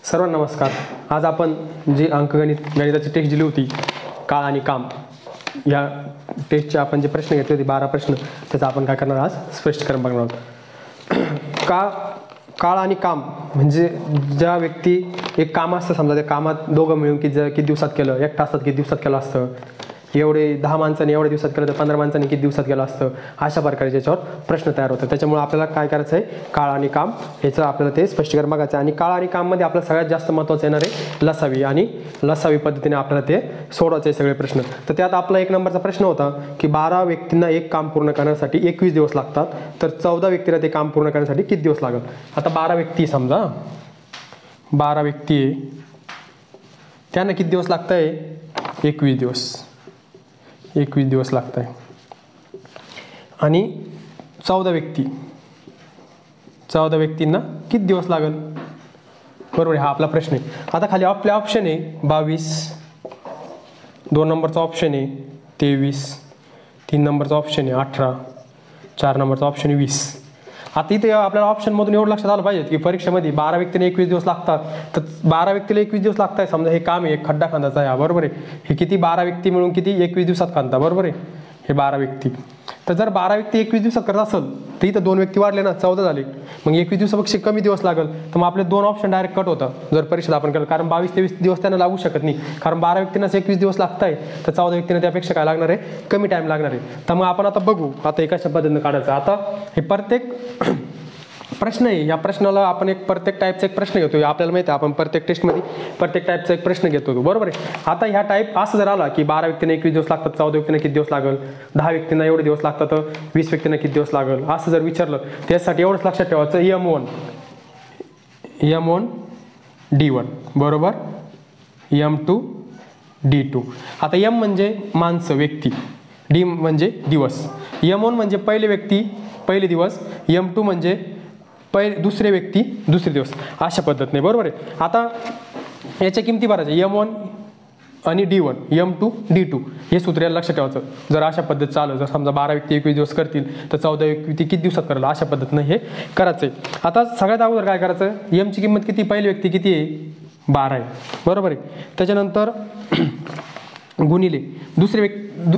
सर्वांना नमस्कार. आज आपण जी गणिताची टेस्ट दिली होती काळ आणि काम, या टेस्टचे आपण जे प्रश्न घेतले होते 12 प्रश्न, त्याचा आपण काय करणार आज स्पष्टीकरण बघणार आहोत. काळ आणि काम म्हणजे ज्या व्यक्ती एक काम असतं, समजा त्या कामात दोघं मिळून किती दिवसात केलं, 1 तासात किती दिवसात केलं असतं, एवढे 10 माणसांनी एवढ्या दिवसात केलं तर 15 माणसांनी किती दिवसात केलं असतं, अशा प्रकारे त्याच्यावर प्रश्न तयार होतात. त्याच्यामुळे आपल्याला काय करायचं आहे, काळ आणि काम याचं आपल्याला ते स्पष्टीकरण बघायचं आहे. आणि काळ आणि काममध्ये आपल्याला सगळ्यात जास्त महत्त्वाचं येणार आहे लसावी, आणि लसावी पद्धतीने आपल्याला ते सोडवायचे सगळे प्रश्न. तर त्यात आपला 1 नंबरचा प्रश्न होता की 12 व्यक्तींना एक काम पूर्ण करण्यासाठी 21 दिवस लागतात, तर 14 व्यक्तींना ते काम पूर्ण करण्यासाठी किती दिवस लागेल. आता 12 व्यक्ती, समजा 12 व्यक्ती आहे, त्यांना किती दिवस लागत आहे, 21 दिवस. 21 दिवस लागत आहे. आणि 14 व्यक्तींना किती दिवस लागेल, बरोबर आहे, हा आपला प्रश्न आहे. आता खाली आपल्या ऑप्शन आहे 22, 2 नंबरचा ऑप्शन आहे 23, 3 नंबरचा ऑप्शन आहे 18, 4 नंबरचा ऑप्शन आहे 20. आता इथे आपल्याला ऑप्शनमधून एवढं लक्षात आलं पाहिजे की परीक्षेमध्ये 12 व्यक्तीने 21 दिवस लागतात, तर 12 व्यक्तीला 21 दिवस लागत आहे. समजा हे काम आहे, एक खड्डा खांदाचा आहे, बरोबर आहे, हे किती 12 व्यक्ती मिळून किती 21 दिवसात खांदा, बरोबर आहे, हे 12 व्यक्ती. तर जर 12 व्यक्ती 21 दिवसात करत असेल तर इथं 2 व्यक्ती वाढले ना, 14 झाले, मग 21 दिवसापेक्षा कमी दिवस लागेल, तर मग आपले 2 ऑप्शन डायरेक्ट कट होतं जर परीक्षेत आपण केलं. कारण 22-23 दिवस त्यांना लागू शकत नाही, कारण 12 व्यक्तींनाच 21 दिवस लागत आहे, तर 14 व्यक्तींना त्यापेक्षा काय लागणार आहे, कमी टाईम लागणार आहे. तर मग आपण आता बघू आता एका पद्धतीने काढायचं. आता हे प्रत्येक प्रश्न आहे, या प्रश्नाला आपण प्रत्येक टाईपचा एक प्रश्न घेतो. आपल्याला माहिती आहे आपण प्रत्येक टेस्टमध्ये प्रत्येक टाईपचा एक प्रश्न घेतो, बरोबर आहे. आता ह्या टाईप असं जर आला की 12 व्यक्तींना 21 दिवस लागतात, 14 व्यक्तींना किती दिवस लागेल, 10 व्यक्तींना एवढे दिवस लागतात, 20 व्यक्तींना किती दिवस लागेल, असं जर विचारलं, त्यासाठी एवढंच लक्षात ठेवायचं M1 D1 बरोबर, M2 D2. आता M म्हणजे माणसं, व्यक्ती, D म्हणजे दिवस, M1 म्हणजे पहिले व्यक्ती पहिले दिवस, M2 म्हणजे दुसरे व्यक्ती दुसरे दिवस, अशा पद्धतीने, बरोबर आहे. आता याच्या किमती भरायच्या, M1 आणि D1, M2 D2, हे सूत्र याला लक्षात ठेवायचं. जर अशा पद्धत चाललं, जर समजा 12 व्यक्ती 21 दिवस करतील तर 14 व्यक्ती किती दिवसात करेल, अशा पद्धतीनं हे करायचं आहे. आता सगळ्यात अगोदर काय करायचं, M ची किंमत किती, पहिली व्यक्ती किती आहे, 12 आहे, बरोबर आहे. त्याच्यानंतर गुणिले दुसरे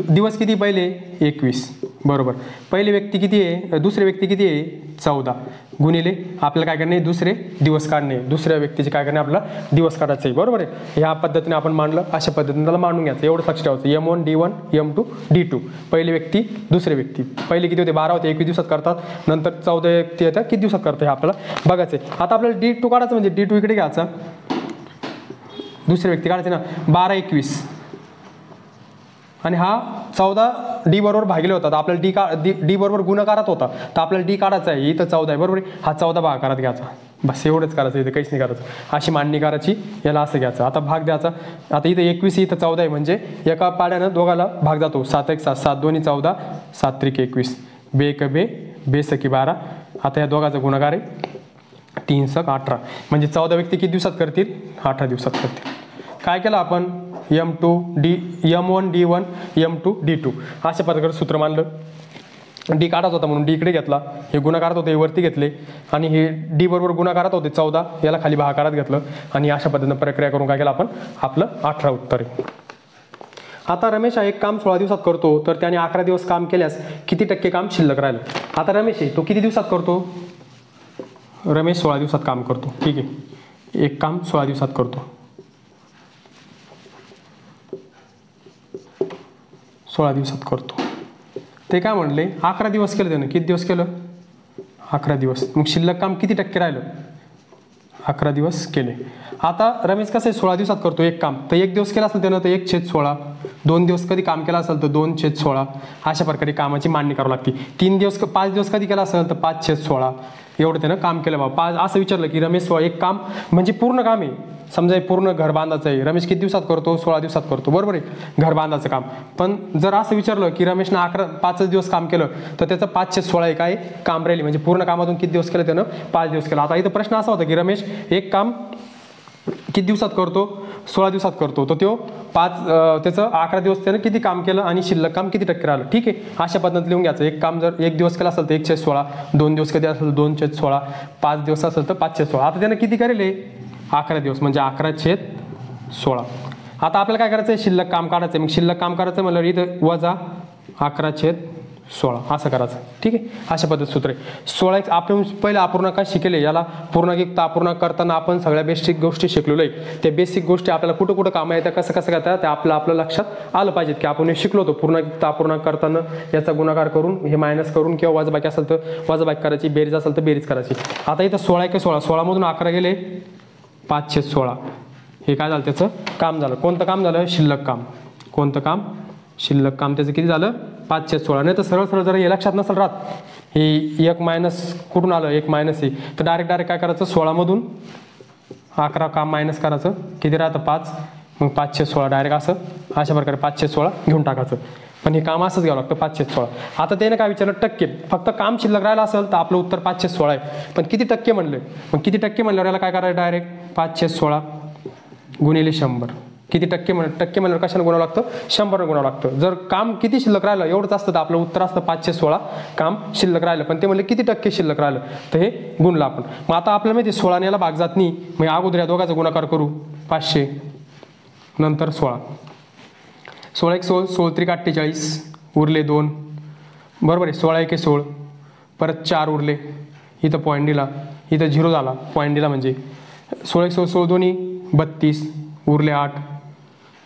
दिवस किती, पहिले 21, बरोबर, पहिली व्यक्ती किती आहे, दुसरी व्यक्ती किती आहे, 14, गुणिले आपल्याला काय करणे, दुसरे दिवस काढणे, दुसऱ्या व्यक्तीचे काय करणे, आपल्याला दिवस काढायचे आहे, बरोबर आहे. ह्या पद्धतीने आपण मांडलं, अशा पद्धतीने त्याला मांडून घ्यायचं, एवढं लक्षात ठेवायचं. M1 D1 M2 D2, पहिली व्यक्ती दुसरे व्यक्ती, पहिले किती होते, 12 होते, 21 दिवसात करतात, नंतर 14 व्यक्ती येतात, किती दिवसात करतात हे आपल्याला बघायचं आहे. आता आपल्याला D2 काढायचं, म्हणजे D2 इकडे घ्यायचा, दुसरी व्यक्ती काढायची ना, 12 21, आणि हा 14 D बरोबर भागले होतात, आपल्याला D बरोबर गुणाकारात होता, तर आपल्याला D काढायचा आहे, इथं 14 आहे, बरोबर आहे, हा 14 भागाकारात घ्यायचा, बस एवढंच करायचं, इथं काहीच नाही करायचं, अशी मांडणी करायची, याला असं घ्यायचं. आता भाग द्यायचा, आता इथं 21 इथं 14 आहे, म्हणजे एका पाड्यानं दोघाला भाग जातो, 7 1 7, 7 2 14, 7 3 21, बे 1 बे, बे 6 12. आता या दोघाचा गुणाकार आहे 3 6 18, म्हणजे 14 व्यक्ती किती दिवसात करतील, 18 दिवसात करतील. काय केलं आपण, M1 D1 M2 D2, अशा प्रकारे सूत्र मानलं. D काढायचा होता म्हणून D इकडे घेतला, हे गुणाकारात होते, हे वरती घेतले, आणि हे D बरोबर गुणाकारात होते 14, याला खाली भागाकारात घेतलं, आणि अशा पद्धतीनं प्रक्रिया करून काय केलं आपण, आपलं 18 उत्तर आहे. आता रमेश हा एक काम 16 दिवसात करतो, तर त्याने 11 दिवस काम केल्यास किती टक्के काम शिल्लक राहिलं. आता रमेश आहे, तो किती दिवसात करतो, रमेश 16 दिवसात काम करतो, ठीक आहे, एक काम 16 दिवसात करतो, 16 दिवसात करतो, ते काय म्हणले, 11 दिवस केलं त्यानं, किती दिवस केलं, 11 दिवस, मग शिल्लक काम किती टक्के राहिलं, 11 दिवस केले. आता रमेश कसं आहे, 16 दिवसात करतो एक काम, तर 1 दिवस केला असेल त्यानं तर 1/16, 2 दिवस कधी काम केलं असेल तर 2/16, अशा प्रकारे कामाची मांडणी करावी लागते. 5 दिवस कधी केला असेल तर 5/16, एवढं त्यानं काम केलं बाबा. असं विचारलं की रमेश एक काम म्हणजे पूर्ण काम आहे, समजा पूर्ण घर बांधायचं आहे, रमेश किती दिवसात करतो, 16 दिवसात करतो, बरोबर आहे, घर बांधायचं काम. पण जर असं विचारलं की रमेशनं 5 दिवस काम केलं, तर त्याचं 5/16 काय काम राहिली, म्हणजे पूर्ण कामातून किती दिवस केलं त्यानं, 5 दिवस केला. आता इथं प्रश्न असा होता की रमेश एक काम किती दिवसात करतो, 16 दिवसात करतो, तर तो त्याचं 11 दिवस त्यानं किती काम केलं आणि शिल्लक काम किती टक्के राहिलं, ठीक आहे, अशा पद्धतीने लिहून घ्यायचं. एक काम जर 1 दिवस केला असेल तर 1/16, 2 दिवस कधी असेल 2/16, 5 दिवस असेल तर 5/16. आता त्यानं किती करेल, 11 दिवस म्हणजे 11/16. आता आपल्याला काय करायचं आहे, शिल्लक काम काढायचं आहे. मग शिल्लक काम करायचं म्हणलं इथं वजा 11/16 असं करायचं. ठीक आहे, अशा पद्धत सूत्र आहे. 16 आपण पहिले अपूर्णांक काय शिकले, याला पूर्णांक अपूर्णांक करताना आपण सगळ्या बेसिक गोष्टी शिकलेलो आहे. त्या बेसिक गोष्टी आपल्याला कुठं कुठं कामं येतात, कसं कसं करतात ते आपलं लक्षात आलं पाहिजेत की आपण हे शिकलो होतो. पूर्णांक अपूर्णांक करताना याचा गुणाकार करून हे मायनस करून किंवा वजाबाकी असेल तर वजाबाकी करायची, बेरीज असेल तर बेरीज करायची. आता इथं 16 16मधून 11 गेले 5/16. हे काय झालं, त्याचं काम झालं. कोणतं काम झालं, शिल्लक काम. कोणतं काम, शिल्लक काम. त्याचं किती झालं, 5/16. नाही तर सरळ सरळ जर हे लक्षात नसेल राहत, हे 1 मायनस कुठून आलं, 1 मायनस आहे तर डायरेक्ट काय करायचं, 16मधून 11 काम मायनस करायचं, किती राहतं 5, मग 5/16 डायरेक्ट असं अशा प्रकारे 5/16 घेऊन टाकायचं. पण हे काम असंच घ्यावं लागतं 5/16. आता त्याने काय विचारलं, टक्के. फक्त काम शिल्लक राहिलं असेल तर आपलं उत्तर 5/16 आहे. पण किती टक्के म्हणले, मग किती टक्के म्हणल्यावर याला काय करायचं, डायरेक्ट 5/16 गुणिले 100. किती टक्के टक्के म्हणल्यावर कशाने गुणावं लागतं, 100 गुणावं लागतं. जर काम किती शिल्लक राहिलं एवढंच असतं तर आपलं उत्तर असतं 5/16 काम शिल्लक राहिलं. पण ते म्हणले किती टक्के शिल्लक राहिलं तर हे गुणलं आपण. मग आता आपल्याला माहिती 16 याला भाग जात नाही, मग अगोदर या दोघांचा गुणाकार करू, 500 नंतर 16. 16 1 16, 16 3 48, उरले 2, बरोबर आहे. 16 1 16, परत 4 उरले, इथं पॉईंट दिला, इथं 0 झाला, पॉईंट दिला म्हणजे 16 1 16 16 दोन्ही 32, उरले 8,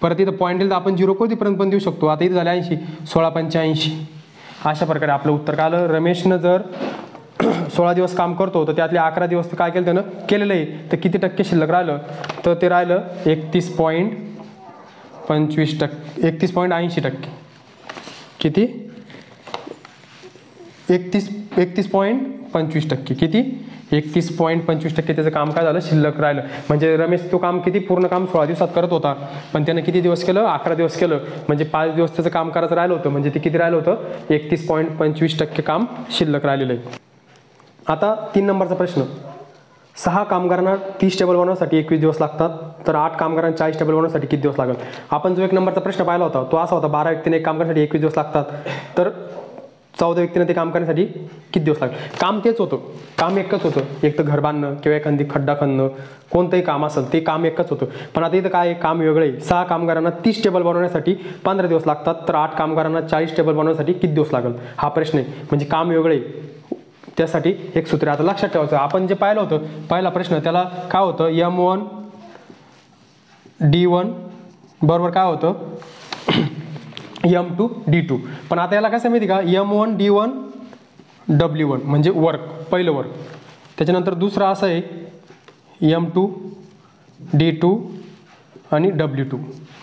परत इथं पॉईंट दिला तर आपण 0 कधीपर्यंत पण देऊ शकतो. आता इथं झाले 80, 16 85. अशा प्रकारे आपलं उत्तर काय आलं, रमेशनं जर 16 दिवस काम करतो तर त्यातले 11 दिवस तर काय केलं त्यानं केलेलं आहे, तर किती टक्के शिल्लक राहिलं तर ते राहिलं 31.25%, 31.80%. किती, 31.25%. किती, 31.25% त्याचं काम काय झालं, शिल्लक राहिलं. म्हणजे रमेश तो काम किती, पूर्ण काम 16 दिवसात करत होता, पण त्यानं किती दिवस केलं, 11 दिवस केलं. म्हणजे 5 दिवस त्याचं काम करायचं राहिलं होतं, म्हणजे ते किती राहिलं होतं, 31.25% काम शिल्लक राहिलेलं आहे. आता 3 नंबरचा प्रश्न, 6 कामगारांना 30 टेबल बनवण्यासाठी 21 दिवस लागतात, तर 8 कामगारांना 40 टेबल बनवण्यासाठी किती दिवस लागेल. आपण जो 1 नंबरचा प्रश्न पाहिला होता तो असा होता, 12 व्यक्तीने एक काम करण्यासाठी 21 दिवस लागतात, तर 14 व्यक्तीने ते काम करण्यासाठी किती दिवस लागेल. काम तेच होतं, काम एकच होतं, एक तर घर बांधणं किंवा एखादी खड्डा खणणं, कोणतंही काम असेल ते काम एकच होतं. पण आता इथं काय काम वेगळं आहे. 6 कामगारांना 30 टेबल बनवण्यासाठी 15 दिवस लागतात, तर 8 कामगारांना 40 टेबल बनवण्यासाठी किती दिवस लागेल, हा प्रश्न आहे. म्हणजे काम वेगळे आहे, त्यासाठी एक सूत्र आता लक्षात ठेवायचं. आपण जे पाहिलं होतं पहिला प्रश्न, त्याला काय होतं, M1 D1 बरोबर काय होतं M2 D2. पण आता याला कसं माहिती का, M1 D1 W1 म्हणजे वर्क, पहिलं वर्क. त्याच्यानंतर दुसरं असं आहे M2 D2 आणि W2,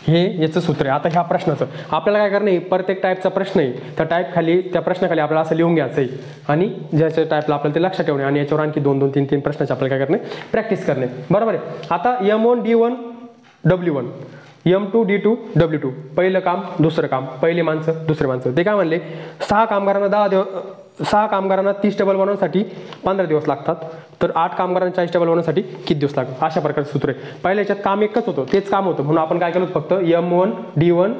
हे याचं सूत्र आहे. आता ह्या प्रश्नाचं आपल्याला काय करणं आहे, प्रत्येक टाईपचा प्रश्न आहे त्या टाईप खाली, त्या प्रश्नाखाली आपल्याला असं लिहून घ्यायचं आहे आणि ज्याच्या टाईपला आपल्याला ते लक्षात ठेवणे आणि याच्यावर आणखी 2 2 3 3 प्रश्नाचे आपल्याला काय करणे, प्रॅक्टिस करणे, बरोबर आहे. आता M1 D1 W1, M2 D2 W2, पहिलं काम दुसरं काम, पहिले माणसं दुसरे माणसं. ते काय म्हणले, 6 कामगारांना 30 टेबल बनवण्यासाठी 15 दिवस लागतात, तर 8 कामगारांना 40 टेबल बनवण्यासाठी किती दिवस लागतात. अशा प्रकारचं सूत्र आहे. पहिल्या याच्यात काम एकच होतं, तेच काम होतं, म्हणून आपण काय केलं होतं, फक्त M1 D1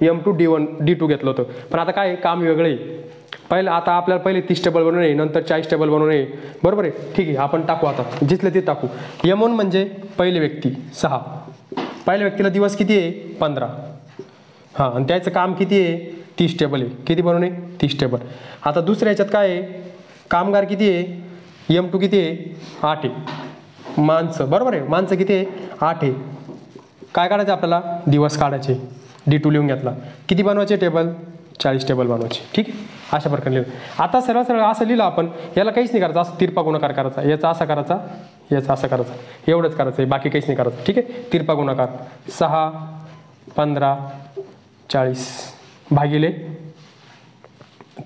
M2 D1 D2 घेतलं होतं. पण आता काय काम वेगळं आहे. पहिलं आता आपल्याला पहिले 30 टेबल बनवणे, नंतर 40 टेबल बनवणे, बरोबर आहे. ठीक आहे, आपण टाकू आता जिथलं ते टाकू. M1 म्हणजे पहिली व्यक्ती 6, पहिल्या व्यक्तीला दिवस किती आहे 15, हां, आणि त्याचं काम किती आहे 30 टेबल आहे. किती बनवणे 30 टेबल. आता दुसऱ्या ह्याच्यात काय आहे, कामगार किती आहे, M2 किती आहे 8 आहे, माणसं बरोबर आहे, माणसं किती आहे 8 आहे. काय काढायचं आपल्याला, दिवस काढायचे, D2 लिहून घेतला. किती बनवायचे टेबल, 40 टेबल बनवायचे. ठीक आहे, अशा प्रकारे लिहिलं. आता सरळ सरळ असं लिहिलं आपण, याला काहीच नाही करायचं, असं तिरपा गुणाकार करायचा, याचा असा करायचा, याचा असं करायचा, एवढंच करायचं आहे, बाकी काहीच नाही करायचं. ठीक आहे, तिरपा गुणाकार 6 15 40 भागिले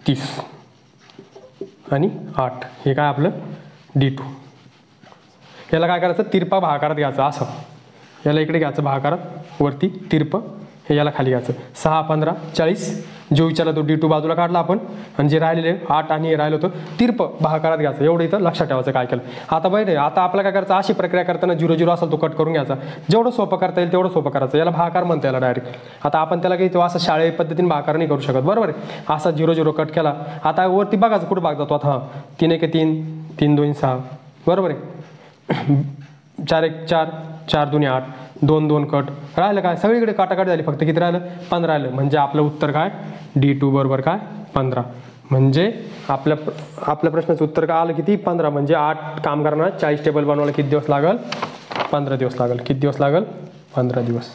30 आणि 8, हे काय आपलं D2. याला काय करायचं, तिरपा भागाकारात घ्यायचं, असं याला इकडे घ्यायचं भागाकारात, वरती तिरपं, हे याला खाली घ्यायचं. 6 15 40, जो विचारला तो D2 बाजूला काढला आपण, आणि जे राहिलेले 8 आणि हे राहिलं होतं तिरपं भागाकारात घ्यायचं. एवढं इथं लक्षात ठेवायचं काय केलं. आता बघ, आता आपल्याला काय करायचं, अशी प्रक्रिया करताना 0 0 असेल तो कट करून घ्यायचा, जेवढं सोपं करता येईल तेवढं सोपं करायचं. याला भागाकार म्हणता याला डायरेक्ट. आता आपण त्याला काही तो असं शाळेय पद्धतीने भागाकार नाही करू शकत, बरोबर आहे. असा 0 0 कट केला. आता वरती बघायचं कुठं भाग जातो, आता हां 3 1 3 3 2 6, बरोबर आहे. 4 1 4, 4 2 8, 2 2 कट राहिलं काय, सगळीकडे काटाकाट झाली, फक्त किती राहिलं 15 राहिलं. म्हणजे आपलं उत्तर काय D2 बरोबर काय 15. म्हणजे आपल्या प्रश्नाचं उत्तर काय आलं किती 15. म्हणजे 8 कामगारांना 40 टेबल बनवायला किती दिवस लागल 15 दिवस लागल. किती दिवस लागल 15 दिवस.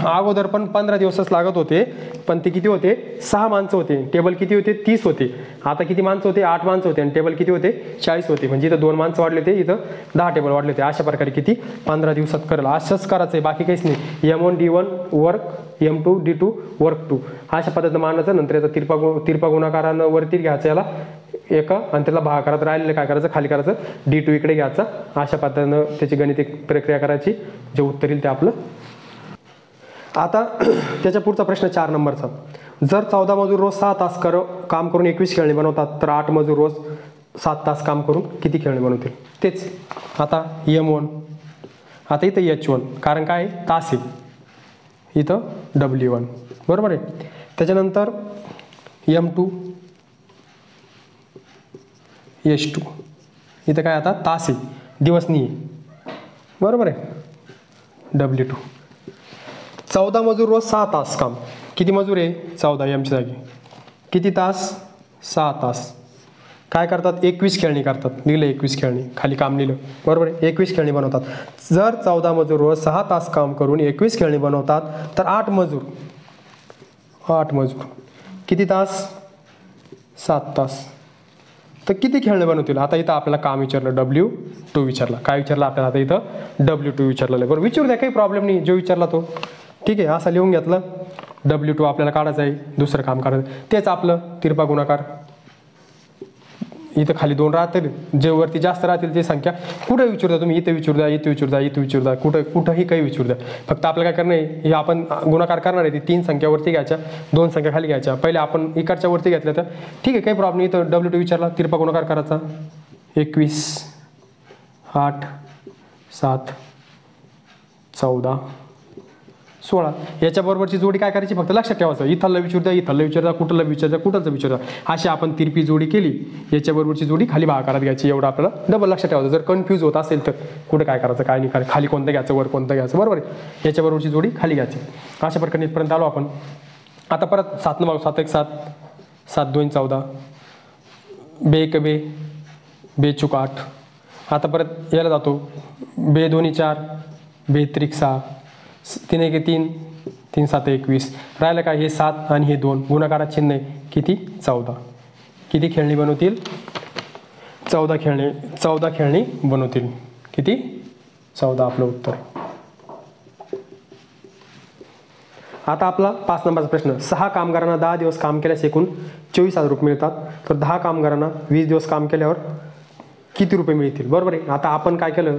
अगोदर पण 15 दिवसच लागत होते, पण ते किती होते 6 माणसं होते, टेबल किती होते 30 होते. आता किती माणसं होते 8 माणसं होते आणि टेबल किती होते 40 होते. म्हणजे इथं 2 माणसं वाढले होते, इथं 10 टेबल वाढले होते. अशा प्रकारे किती 15 दिवसात करेल. असंच करायचं आहे, बाकी काहीच नाही. M1 D1 work, M2 D2 work 2 अशा पद्धतीनं मांडायचं. नंतर याचा तिरपा गुणाकारानं वरती घ्यायचं याला एका आणि त्याला भागाकारात राहिलेलं काय करायचं खाली करायचं D2 इकडे घ्यायचं. अशा पद्धतीनं त्याची गणितिक प्रक्रिया करायची. जे उत्तर येईल ते आपलं. आता त्याच्या पुढचा प्रश्न 4 नंबरचा. जर 14 मजूर रोज 6 तास काम करून 21 खेळणी बनवतात, तर 8 मजूर रोज 7 तास काम करून किती खेळणी बनवतील. तेच आता M1, आता इथं H1 कारण काय तास आहे, इथं W1 बरोबर आहे. त्याच्यानंतर M2 H2 इथं काय आता तास आहे, दिवस नाही आहे बरोबर आहे W2. 14 मजूर रोज 6 तास काम. किती मजूर आहे 14 एमच्या जागी किती तास 6 तास. काय करतात 21 खेळणी करतात. लिहिलं 21 खेळणी खाली काम लिहिलं बरोबर आहे. 21 खेळणी बनवतात. जर 14 मजूर रोज 6 तास काम करून 21 खेळणी बनवतात, तर 8 मजूर किती तास 7 तास. तर किती खेळणे बनवतील. आता इथं आपल्याला काम विचारलं W2 विचारला. काय विचारलं आपल्याला आता इथं W2 विचारलेलं आहे बरोबर. विचारू द्या काही प्रॉब्लेम नाही, जो विचारला तो ठीक आहे. असं लिहून घेतलं. W2 आपल्याला काढायचं आहे, दुसरं काम करायचं. तेच आपलं तिरपा गुणाकार. इथं खाली 2 राहतील, जे वरती जास्त राहतील ते संख्या कुठं विचारू द्या तुम्ही. इथं विचारू द्या, इथं विचारू द्या, इथं विचारू द्या, कुठंही काही विचारू द्या. फक्त आपल्याला काय करणं आहे, हे आपण गुणाकार करणार आहे ती 3 संख्या वरती घ्यायच्या, 2 संख्या खाली घ्यायच्या. पहिले आपण इकडच्या वरती घेतल्या तर ठीक आहे, काही प्रॉब्लेम नाही. इथं W2 विचारला, तिरपा गुणाकार करायचा. 21 8 7 14 16 याच्याबरोबरची जोडी काय करायची फक्त लक्षात ठेवायचं. इथला विचारू द्या, इथला विचारू द्या, कुठला विचारू द्या, कुठलचं विचारू द्या. अशी आपण तिरपी जोडी केली, याच्याबरोबरची जोडी खाली भागाकारात घ्यायची. एवढं आपल्याला डबल लक्षात ठेवायचं. जर कन्फ्यूज होत असेल तर कुठं काय करायचं काय नाही, खाली कोणतं घ्यायचं वर कोणतं घ्यायचं बरोबर आहे. याच्याबरोबरची जोडी खाली घ्यायची. अशा प्रकारे इथपर्यंत आलो आपण. आता परत 7 नंबर 7 1 7 7 2 14 बे 1 बे बे चुक 8. आता परत याला जातो. बे 2 4 बे 3 6 3 1 3 3 7 21. राहिलं काय हे 7 आणि हे 2 गुणाकारात चिन्ह आहे. किती 14. किती खेळणी बनवतील 14 खेळणी बनवतील. किती 14 आपलं उत्तर. आता आपला 5 नंबरचा प्रश्न. 6 कामगारांना 10 दिवस काम केल्यास एकूण 24,000 रुपये मिळतात, तर 10 कामगारांना 20 दिवस काम केल्यावर किती रुपये मिळतील बरोबर आहे. आता आपण काय केलं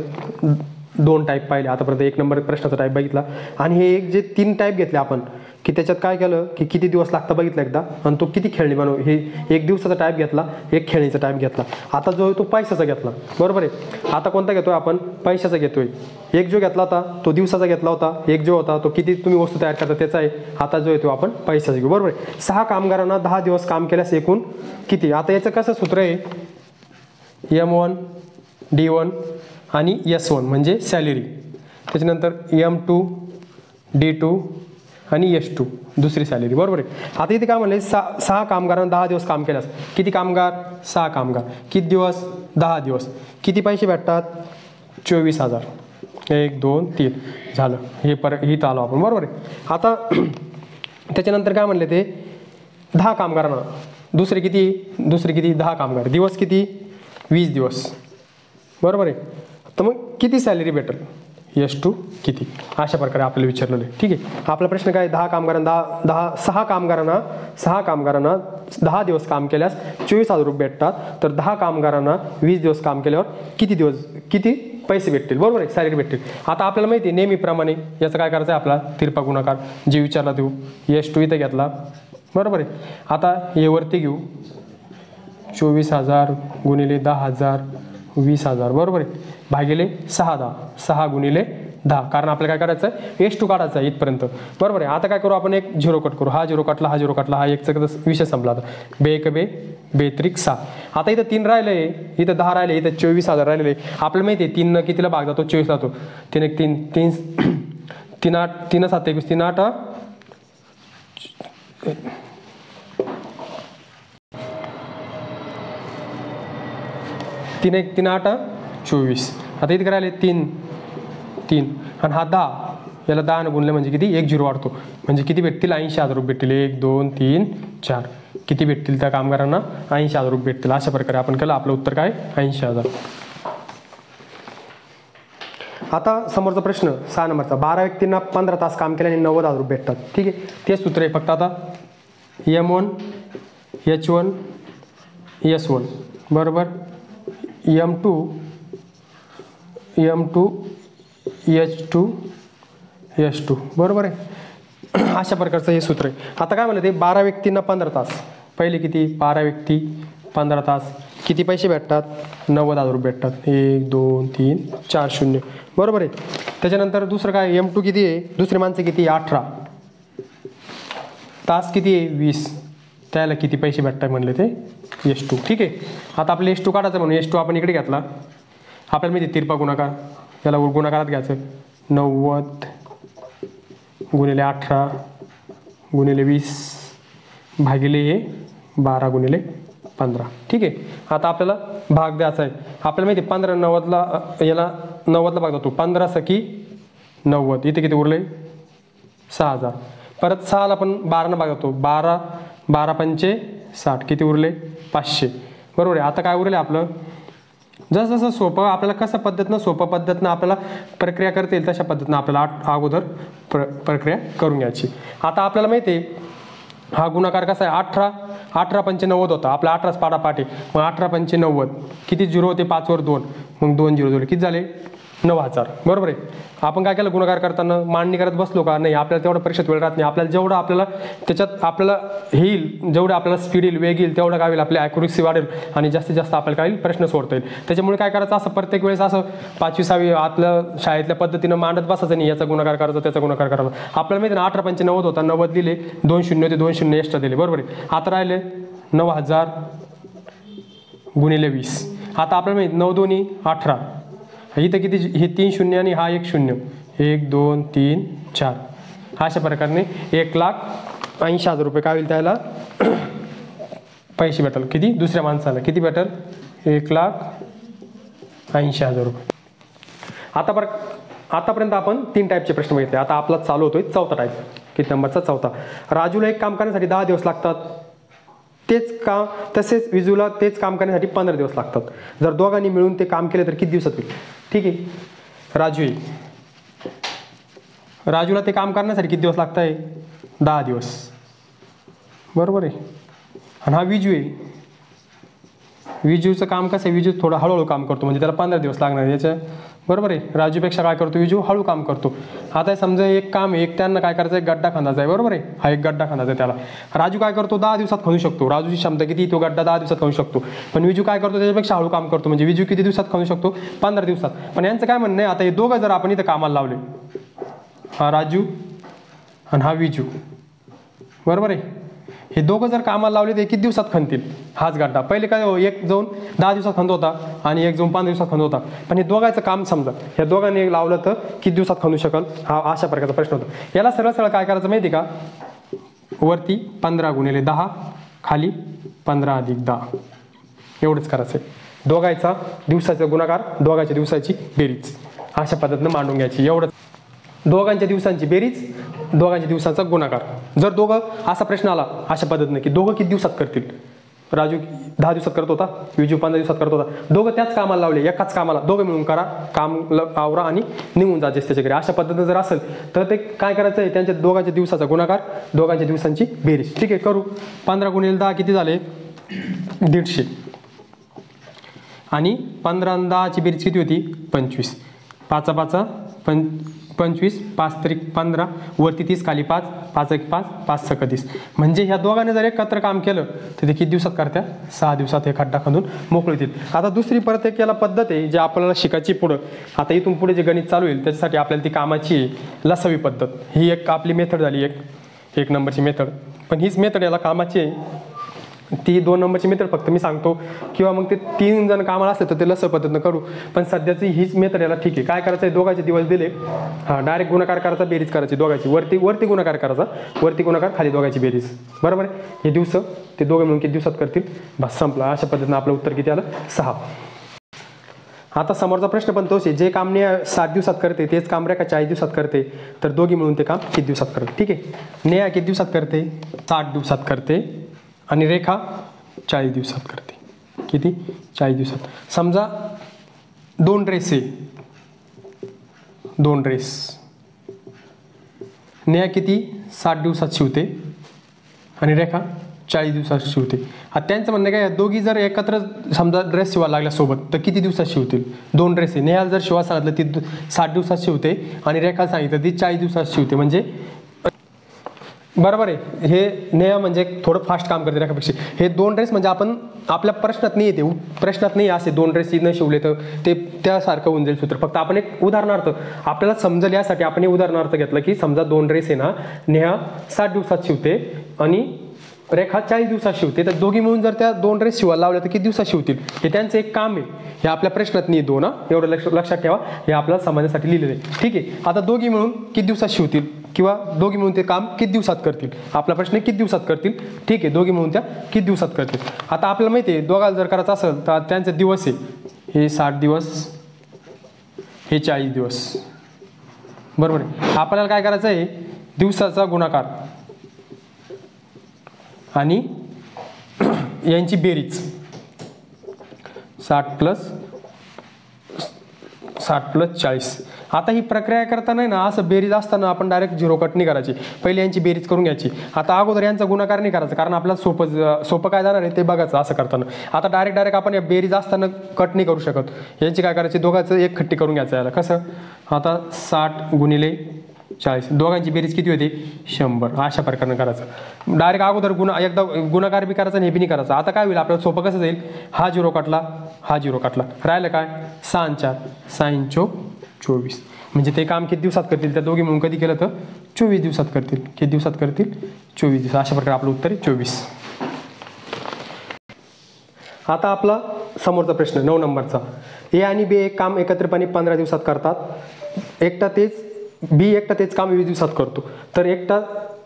2 टाईप पाहिले आतापर्यंत. 1 नंबर प्रश्नाचा टाईप बघितला आणि हे एक जे 3 टाईप घेतले आपण की त्याच्यात काय केलं की किती दिवस लागतं बघितलं एकदा, आणि तो किती खेळणी बनव हे 1 दिवसाचा टाईप घेतला, 1 खेळणीचा टाईप घेतला. आता जो आहे तो पैशाचा घेतला बरोबर आहे. आता कोणता घेतोय आपण पैशाचा घेतोय. एक जो घेतला होता तो दिवसाचा घेतला होता, एक जो होता तो किती तुम्ही वस्तू तयार करता त्याचा आहे. आता जो आहे तो आपण पैशाचा घेऊ बरोबर आहे. 6 कामगारांना 10 दिवस काम केल्यास एकूण किती. आता याचं कसं सूत्र आहे M1 D1 आणि S1 म्हणजे सॅलरी. त्याच्यानंतर M2 D2 आणि S2 दुसरी सॅलरी बरोबर आहे. आता इथे काय म्हणले 6 कामगारांना 10 दिवस काम केल्यास किती कामगार 6 कामगार किती दिवस 10 दिवस किती पैसे भेटतात 24,000. 1 2 3 झालं. हे इथं आलो आपण बरोबर आहे. आता त्याच्यानंतर काय म्हणले ते 10 कामगारांना दुसरे किती 10 कामगार दिवस किती 20 दिवस बरोबर आहे. तर मग किती सॅलरी भेटेल S2 किती. अशा प्रकारे आपल्याला विचारलेलं आहे ठीक आहे. आपला प्रश्न काय 6 कामगारांना 10 दिवस काम केल्यास 24,000 रुपये भेटतात, तर 10 कामगारांना 20 दिवस काम केल्यावर किती पैसे भेटतील बरोबर आहे सॅलरी भेटतील. आता आपल्याला माहिती आहे नेहमीप्रमाणे याचं काय करायचं आहे आपला तिरपा गुणाकार जे विचारला तो S2 इथं घेतला बरोबर आहे. आता हे वरती घेऊ 24,000 गुणिले 10,000 20,000 बरोबर आहे भागिले 6 गुणिले 10. कारण आपल्याला काय करायचं आहे S2 काढायचा आहे इथपर्यंत बरोबर आहे. आता काय करू आपण एक 0 कट करू. हा 0 कटला हा 0 कटला हा 1चा विषय संपला. आता बे 1 बे बेत्रिक 6. आता इथं 3 राहिले, इथं 10 राहिले, इथं 24,000 राहिलेले. आपल्याला माहिती आहे 3 कितीला भाग जातो, 24 जातो. 3 1 3 3 3 8 3 7 21 3 8 3 1 3 8 24. आता इथे राहिले 3 3 आणि हा 10, याला 10 ने गुणले म्हणजे किती, 1 0 वाढतो म्हणजे किती भेटतील, 80,000 रुपये भेटतील. 1 2 3 4 किती भेटतील त्या कामगारांना, 80,000 रुपये भेटतील. अशा प्रकारे आपण केलं. आपलं उत्तर काय, 80,000. आता समोरचा प्रश्न 6 नंबरचा, 12 व्यक्तींना 15 तास काम केल्याने 90,000 रुपये भेटतात. ठीक आहे, तेच सूत्र आहे, फक्त आता M1 H1 S1 बरोबर M2 H2 S2 बरोबर आहे. अशा प्रकारचं हे सूत्र आहे. आता काय म्हणलं ते, 12 व्यक्तींना 15 तास, पहिले किती, 12 व्यक्ती 15 तास, किती पैसे भेटतात, 90,000 रुपये भेटतात. 1 2 3 4 0 बरोबर आहे. त्याच्यानंतर दुसरं काय, M2 किती आहे, दुसरी माणसं किती, 18 तास किती आहे, 20, त्याला किती पैसे भेटतात म्हणले ते S2. ठीक आहे, आता आपलं S2 काढायचं म्हणून S2 आपण इकडे घेतला. आपल्याला माहिती तिरपा गुणाकार, याला गुणाकारात घ्यायचं. 90 गुणिले 18 गुणिले 20 भागिले हे 12 गुणिले 15. ठीक आहे, आता आपल्याला भाग द्यायचा आहे. आपल्याला माहिती 15 90ला, याला 90ला भाग जातो. 15 सकी 90, इथे किती उरले, 6,000. परत 6ला पण 12 भाग जातो. 12 12 पंचे 60, किती उरले, 500 बरोबर आहे. आता काय उरले आपलं, जसं जसं सोपं आपल्याला कसं पद्धतीनं, सोपं पद्धतीनं आपल्याला प्रक्रिया करता येईल तशा पद्धतीनं आपल्याला अगोदर प्रक्रिया करून घ्यायची. आता आपल्याला माहिती आहे हा गुणाकार कसा आहे, 18 पंचे 90 होता आपला, 18च पाडापाठ आहे. मग 18 पंचे 90, किती 0 होते, 5 वर 2, मग 2 0 जोडले, किती झाले, 9,000 बरोबर आहे. आपण काय केलं, गुणाकार करताना मांडणी करत बसलो का, नाही. आपल्याला तेवढा परीक्षेत वेळ राहत नाही. आपल्याला जेवढं आपल्याला त्याच्यात आपल्याला हे येईल, जेवढं आपल्याला स्पीड येईल, वेग येईल, तेवढं काय होईल, आपली ॲक्युरेसी वाढेल आणि जास्तीत जास्त आपल्याला काय होईल, प्रश्न सोडता येईल. त्याच्यामुळे काय करायचं, असं प्रत्येक वेळेस असं 5वी 6वी आपल्या शाळेतल्या पद्धतीनं मांडत बसायचं नाही, याचा गुणाकार करायचा त्याचा गुणाकार करायचा. आपल्याला माहिती ना 18 पंचे 90 होता, 90 दिले, 2 0 होते, 2 0 एक्स्ट्रा दिले बरोबर आहे. आता राहिले 9,000 गुणिले 20. आता आपल्याला माहिती 9 2 18, इथं किती, हे 3 0 आणि हा 1 0, 1 2 3 4. अशा प्रकारे 1,80,000 रुपये काय होईल त्याला पैसे भेटेल. किती, दुसऱ्या माणसाला किती भेटेल, 1,80,000 रुपये. आतापर्यंत आपण 3 टाईपचे प्रश्न बघितले. आता आपला चालू होतोय 4था टाईप. किती नंबरचा, 4था. राजूला एक काम करण्यासाठी 10 दिवस लागतात, तेच काम तसेच विजूला तेच काम करण्यासाठी 15 दिवस लागतात. जर दोघांनी मिळून ते काम केले तर किती दिवसात होईल. ठीक आहे, राजूला ते काम करण्यासाठी किती दिवस लागत आहे, 10 दिवस बरोबर आहे. आणि हा विजू आहे, विजूचं काम कसं आहे, विजू थोडं हळूहळू काम करतो म्हणजे त्याला 15 दिवस लागणार आहे याच्या बरोबर आहे. राजूपेक्षा काय करतो, विजू हळू काम करतो. आता समजा एक काम आहे, एक त्यांना काय करायचं आहे, गड्डा खांदायचा आहे बरोबर आहे. हा एक गड्डा खांदायचा आहे त्याला. राजू काय करतो, 10 दिवसात खणू शकतो. राजूची क्षमता किती, तो गड्डा 10 दिवसात खणू शकतो. पण विजू काय करतो, त्याच्यापेक्षा हळू काम करतो. म्हणजे विजू किती दिवसात खणू शकतो, 15 दिवसात. पण यांचं काय म्हणणं आहे, आता हे दोघं जर आपण इथं कामाला लावले, हा राजू आणि हा विजू बरोबर आहे, हे दोघं जर कामाला लावले तर किती दिवसात खणतील हाच गड्डा. पहिले काय, एक जाऊन 10 दिवसात खणत होता आणि एक जाऊन 15 दिवसात खणत होता. पण हे दोघांचं काम समजा ह्या दोघांनी लावलं तर किती दिवसात खणू शकाल, हा अशा प्रकारचा प्रश्न होता. याला सरळ सरळ काय करायचं माहिती का, वरती 15 गुणिले 10, खाली 15 अधिक 10 एवढंच करायचं आहे. दोघांचा दिवसाचा गुणाकार, दोघांच्या दिवसाची बेरीज अशा पद्धतीनं मांडून घ्यायची. एवढंच, दोघांच्या दिवसांची बेरीज, दोघांच्या दिवसांचा गुणाकार. जर दोघं असा प्रश्न आला अशा पद्धतीने की दोघं किती दिवसात करतील, राजू 10 दिवसात करत होता, विजू 15 दिवसात करत होता, दोघं त्याच कामाला लावले, एकाच कामाला दोघं मिळून करा, काम आवरा आणि निघून जा त्याच्या घरी. अशा पद्धतीने जर असेल तर ते काय करायचं आहे, त्यांच्या दोघांच्या दिवसाचा गुणाकार, दोघांच्या दिवसांची बेरीज. ठीक आहे, करू. 15 गुणिले 10 किती झाले, 150. आणि 15 आणि 10ची बेरीज किती होती, 25. 5 5 25, 5 त्रिक 15, वरती 30, खाली 5, 5 1 5, 5 6 30. म्हणजे ह्या दोघांनी जर एकत्र काम केलं तर ते किती दिवसात करत्या, 6 दिवसात हे खड्डा खंदून मोकळे होतील. आता दुसरी परत एक याला पद्धत आहे जी आपल्याला शिकायची पुढं. आता इथून पुढे जे गणित चालू होईल त्याच्यासाठी आपल्याला ती कामाची आहे, लसावी पद्धत. ही एक आपली मेथड झाली, एक नंबरची मेथड. पण हीच मेथड याला कामाची आहे. ती 2 नंबरचे मेथड फक्त मी सांगतो, किंवा मग ते 3 जण कामाला असले तर ते लसं पद्धतीनं करू, पण सध्याची हीच मेथड याला ठीक आहे. काय करायचं आहे, दोघांचे दिवस दिले, हां डायरेक्ट गुणाकार करायचा, बेरीज करायची दोघांची, वरती गुणाकार करायचा, वरती गुणाकार, खाली दोघांची बेरीज, बरोबर आहे. हे दिवस ते दोघे मिळून किती दिवसात करतील, बस संपलं. अशा पद्धतीनं आपलं उत्तर किती आलं, 6. आता समोरचा प्रश्न पण तोच आहे, जे काम नेहा 7 दिवसात करते तेच काम रेखा 40 दिवसात करते, तर दोघी मिळून ते काम किती दिवसात करते. ठीक आहे, नेहा किती दिवसात करते, 60 दिवसात करते, आणि रेखा 40 दिवसात करते. किती, 40 दिवसात. समजा 2 ड्रेस आहे, 2 ड्रेस, नेहा किती 60 दिवसात शिवते आणि रेखा 40 दिवसात शिवते. आता त्यांचं म्हणणं काय, दोघी जर एकत्र समजा ड्रेस शिवायला लागल्या सोबत तर किती दिवसात शिवतील. 2 ड्रेस आहे, नेहाला जर शिवा सांगितलं ती 60 दिवसात शिवते आणि रेखा सांगितलं ती 40 दिवसात शिवते, म्हणजे बरोबर आहे. हे नेहा म्हणजे थोडं फास्ट काम करते रेखापेक्षा. हे 2 ड्रेस म्हणजे आपण आपल्या प्रश्नात नाही येते, प्रश्नात नाही असे 2 ड्रेस न शिवले तर ते त्यासारखं होऊन जाईल सूत्र. फक्त आपण एक उदाहरणार्थ आपल्याला समजेल यासाठी आपण हे उदाहरणार्थ घेतलं, की समजा 2 ड्रेस आहे ना, नेहा 60 दिवसात शिवते आणि रेखा 40 दिवसात शिवते, तर दोघी मिळून जर त्या 2 ड्रेस शिवायला लावल्या तर किती दिवसात शिवतील, हे त्यांचं एक काम आहे. हे आपल्या प्रश्नात नाही 2 ना, एवढं लक्षात ठेवा, हे आपल्याला समजण्यासाठी लिहिलेलं आहे. ठीक आहे, आता दोघी मिळून किती दिवसात शिवतील, किंवा दोघी मिळून ते काम किती दिवसात करतील. आपला प्रश्न आहे किती दिवसात करतील. ठीक आहे, दोघी मिळून त्या किती दिवसात करतील. आता आपल्याला माहिती आहे दोघाला जर करायचं असेल तर त्यांचे दिवस आहे, हे 60 दिवस, हे 40 दिवस, बरोबर आहे. आपल्याला काय करायचं आहे, दिवसाचा गुणाकार आणि यांची बेरीज, 60 + 40. आता ही प्रक्रिया करताना ना असं बेरीज असताना आपण डायरेक्ट 0 कट नाही करायची, पहिले यांची बेरीज करून घ्यायची. आता अगोदर यांचा गुणाकार नाही करायचा, कारण आपल्याला सोपं काय जाणार आहे ते बघायचं असं करताना. आता डायरेक्ट आपण या बेरीज असताना कट नाही करू शकत, यांची काय करायची, दोघांचं एक खट्टी करून घ्यायचं याला. कसं, आता 60 × 40, दोघांची बेरीज किती होते, 100. अशा प्रकारे करायचं. डायरेक्ट अगोदर एकदा गुणाकार बी करायचा आणि हे बी नाही करायचं. आता काय होईल आपल्याला सोपं कसं जाईल, हा 0 काटला, हा 0 काटला, राहिलं काय, 6 × 4, 6 × 4 24. म्हणजे ते काम किती दिवसात करतील, त्या दोघी म्हणून कधी केलं तर 24 दिवसात करतील. किती दिवसात करतील, 24 दिवस. अशा प्रकारे आपलं उत्तर आहे 24. आता आपला समोरचा प्रश्न 9 नंबरचा, ए आणि बी एक काम एकत्रितपणे 15 दिवसात करतात, बी एकटा तेच काम 20 दिवसात करतो, तर एकटा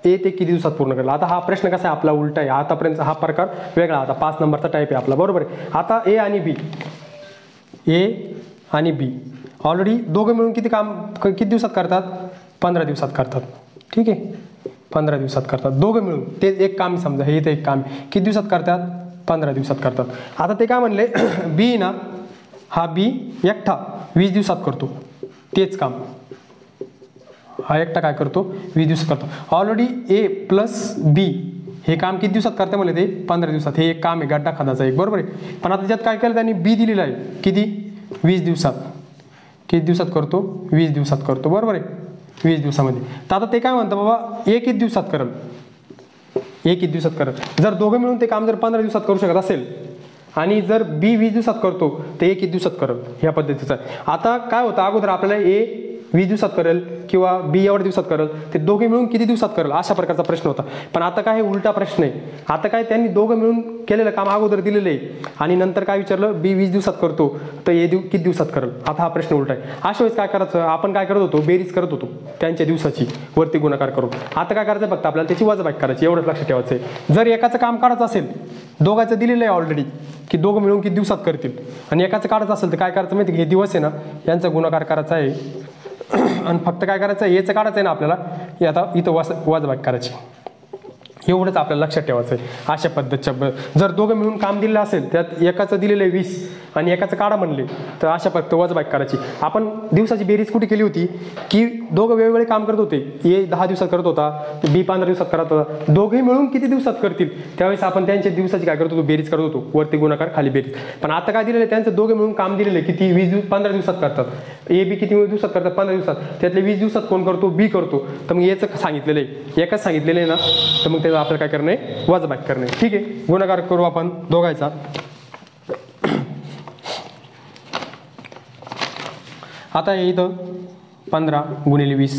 ए ते किती दिवसात पूर्ण करेल. आता हा प्रश्न कसा आहे आपला उलटा आहे, आतापर्यंत हा प्रकार वेगळा, आता 5 नंबरचा टाईप आहे आपला, बरोबर आहे. आता ए आणि बी ऑलरेडी दोघं मिळून किती दिवसात करतात, 15 दिवसात करतात. ठीक आहे, 15 दिवसात करतात दोघं मिळून. ते एक काम समजा, हे तर एक काम किती दिवसात करतात, 15 दिवसात करतात. आता ते काय म्हणले, बी ना, हा बी एकटा 20 दिवसात करतो तेच काम, हा एकटा काय करतो 20 दिवसात करतो. ऑलरेडी ए + बी हे काम किती दिवसात करते म्हणले ते 15 दिवसात. हे एक काम आहे गड्डा खाण्याचं एक, बरोबर आहे. पण आता त्यात काय केलं त्यांनी, बी दिलेलं आहे किती 20 दिवसात. किती दिवसात करतो, 20 दिवसात करतो, बरोबर आहे, 20 दिवसामध्ये. तर आता ते काय म्हणतं बाबा, ए किती दिवसात करेल, ए किती दिवसात करेल. जर दोघं मिळून ते काम जर 15 दिवसात करू शकत असेल आणि जर बी 20 दिवसात करतो तर ए किती दिवसात करेल, ह्या पद्धतीचं. आता काय होतं, अगोदर आपल्याला ए 20 दिवसात करेल किंवा बी एवढ्या दिवसात करेल, ते दोघे मिळून किती दिवसात करेल अशा प्रकारचा प्रश्न होता. पण आता काय उलटा प्रश्न आहे. आता काय त्यांनी दोघं मिळून केलेलं काम अगोदर दिलेलं आहे आणि नंतर काय विचारलं, बी 20 दिवसात करतो तर ए किती दिवसात करेल. आता हा प्रश्न उलटा आहे. अशा वेळेस काय करायचं, आपण काय करत होतो, बेरीज करत होतो त्यांच्या दिवसाची, वरती गुणाकार करून. आता काय करायचं, फक्त आपल्याला त्याची वजाबाकी करायची, एवढंच लक्षात ठेवायचं आहे. जर एकाचं काम काढायचं असेल, दोघांचं दिलेलं आहे ऑलरेडी की दोघं मिळून किती दिवसात करतील, आणि एकाचं काढायचं असेल तर काय करायचं माहिती, हे दिवस आहे ना यांचा गुणाकार करायचा आहे आणि फक्त काय करायचं आहे, याचं काढायचं आहे ना आपल्याला, हे आता इथं वजाबाकी करायची, एवढंच आपल्याला लक्षात ठेवायचं आहे. अशा पद्धतीच्या जर दोघं मिळून काम दिलेलं असेल, त्यात एकाचं दिलेलं आहे 20 आणि एकाचं काढा म्हणले, तर अशा पद्धती वजाबाकी करायची. आपण दिवसाची बेरीज कुठे केली होती की दोघं वेगवेगळे काम करत होते, ए 10 दिवसात करत होता, बी 15 दिवसात करत होता, दोघेही मिळून किती दिवसात करतील त्यावेळेस आपण त्यांच्या दिवसाची काय करत होतो, बेरीज करत होतो, वरती गुणाकार खाली बेरीज. पण आता काय दिलेलं आहे, त्यांचं दोघे मिळून काम दिलेलं आहे किती 15 दिवसात करतात. ए बी किती दिवसात करतात, 15 दिवसात. त्यातले 20 दिवसात कोण करतो, बी करतो. तर मग याचं सांगितलेलं आहे, एकच सांगितलेलं आहे ना, तर मग त्याचं आपल्याला काय करणे, वजाबाकी करणे. ठीक आहे, गुणाकार करू आपण दोघांचा. आता हे इथं 15 × 20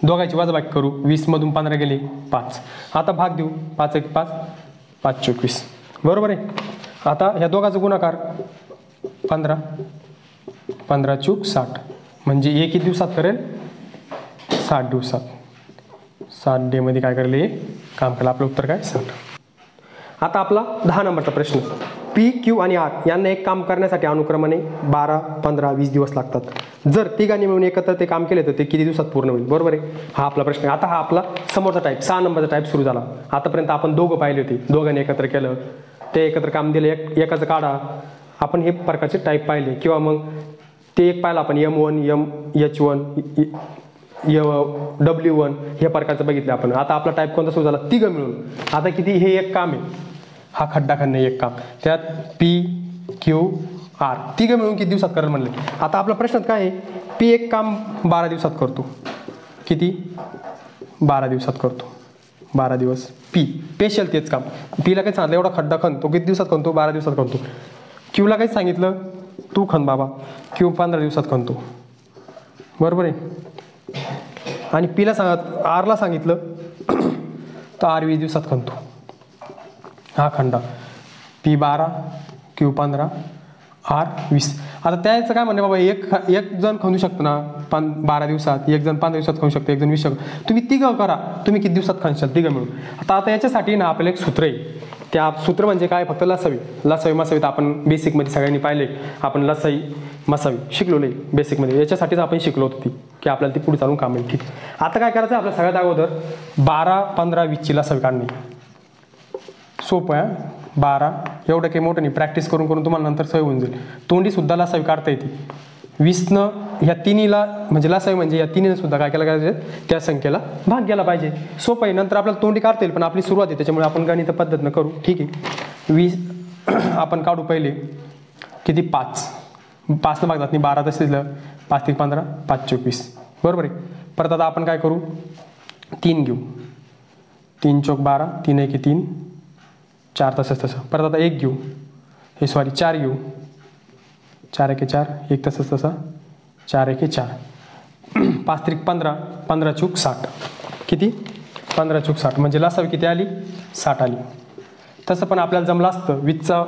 दोघांची वजाबाकी करू. 20 मधून 15 गेले 5. आता भाग देऊ, 5 × 1 = 5, 5 × 24. बरोबर आहे. आता ह्या दोघांचा गुणाकार 15, 15 चूक 60 म्हणजे हे किती दिवसात करेल? 60 दिवसात. 60 डेमध्ये काय करेल हे काम केलं. आपलं उत्तर काय? 60. आता आपला 10 नंबरचा प्रश्न. पी, क्यू आणि आर यांना एक काम करण्यासाठी अनुक्रमाने 12, 15, 20 दिवस लागतात. जर तिघांनी मिळून एकत्र ते काम केले तर ते किती दिवसात पूर्ण होईल? बरोबर आहे. हा आपला प्रश्न आहे. आता हा आपला समोरचा टाईप 6 नंबरचा टाईप सुरू झाला. आतापर्यंत आपण दोघं पाहिले होते, दोघांनी एकत्र केलं, ते एकत्र काम दिलं, एकाचं काढा, आपण हे प्रकारचे टाईप पाहिले. किंवा मग ते एक पाहिलं आपण M1, H1, W1 हे प्रकारचं बघितलं आपण. आता आपला टाईप कोणता सुरू झाला? तिघं मिळून. आता किती? हे एक काम आहे, हा खड्डा खणणं एक काम. त्यात P, Q, R तिघं मिळून किती दिवसात करेल म्हणले. आता आपला प्रश्नात काय आहे? P एक काम 12 दिवसात करतो. किती? 12 दिवसात करतो. 12 दिवस. P स्पेशल तेच काम. Pला काही सांगितलं एवढा खड्डा खण, तो किती दिवसात खणतो? 12 दिवसात खणतो. Qला काही सांगितलं तू खण बाबा, Q 15 दिवसात खणतो. बरोबर आहे. आणि Pला Rला सांगितलं तर R 20 दिवसात खणतो. हा खंडा P 12, Q 15, R 20. आता त्याचं काय म्हणणे बाबा, एक जण खणू शकतो ना 12 दिवसात, एक जण 15 दिवसात खणू शकतो, एक जण 20 शकतो. तुम्ही तिघं करा, तुम्ही किती दिवसात खणशाल तिघं मिळून. आता याच्यासाठी ना आपल्याला एक सूत्र आहे. त्या सूत्र म्हणजे काय? फक्त लसावी मसावी तर आपण बेसिकमध्ये सगळ्यांनी पाहिले. आपण लसाई मसावी शिकलोले बेसिकमध्ये, याच्यासाठीच आपण शिकलो होतो ती, की आपल्याला ती पुढे चालून काम येईल. ठीक. आता काय करायचं आपल्या सगळ्यात अगोदर 12, 15, 20ची लसावी काढणे. सोपं आहे. 12 एवढं काही मोठं नाही, प्रॅक्टिस करून करून तुम्हाला नंतर सवय होऊन जाईल. तोंडी सुद्धा लसावी काढता येते. 20नं ह्या तिन्हीला म्हणजे लसावी म्हणजे या तिन्हीनं सुद्धा काय केलं पाहिजे? त्या संख्येला भाग गेला पाहिजे. सोपं आहे. नंतर आपल्याला तोंडी काढता येईल, पण आपली सुरुवात आहे त्याच्यामुळे आपण गणित पद्धतीनं करू. ठीक आहे. 20 आपण काढू पहिले. किती? 5. 5 भाग जात नाही, 12 तसेच 5 3 15, 5 24. बरोबर आहे. परत आता आपण काय करू? 3 घेऊ. 3 चौक 12, 3 1 3, 4 तसं. परत आता 1 घेऊ, 4 घेऊ. 4 1 4, 1 तसं 4 1 4. 5 3 15, 15 चूक 60. किती? 15 चूक 60 म्हणजे लसावी किती आली? 60 आली. तसं पण आपल्याला जमलं असतं. 20चा